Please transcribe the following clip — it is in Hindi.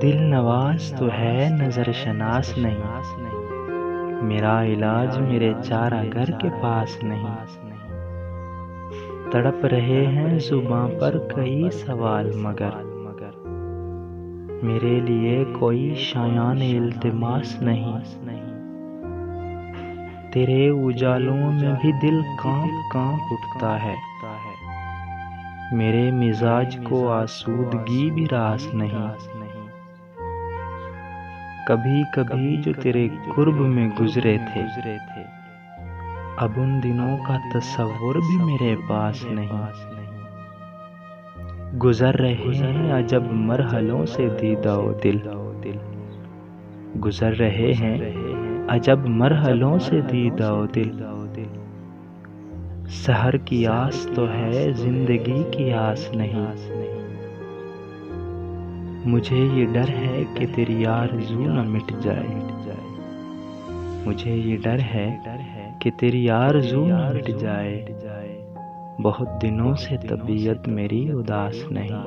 दिल नवाज तो है नजर शनास नहीं, मेरा इलाज मेरे चारा घर के पास नहीं। तड़प रहे हैं जुबां पर कई सवाल मगर मेरे लिए कोई शायान इल्तिमास नहीं। तेरे उजालों में भी दिल कांप कांप उठता है, मेरे मिजाज को आसूदगी भी रास नहीं। कभी कभी जो तेरे कुर्ब में गुजरे थे, अब उन दिनों का तस्वुर भी मेरे पास नहीं। गुजर रहे हैं अजब मरहलों से दीदा ओ दिल, गुजर रहे हैं अजब मरहलों से दीदा ओ दिल। सहर की आस तो है जिंदगी की आस नहीं, मुझे ये डर है कि तेरी आरज़ू न मिट जाए। मुझे ये डर है कि तेरी आरज़ू न मिट जाए। बहुत दिनों से तबीयत मेरी उदास नहीं।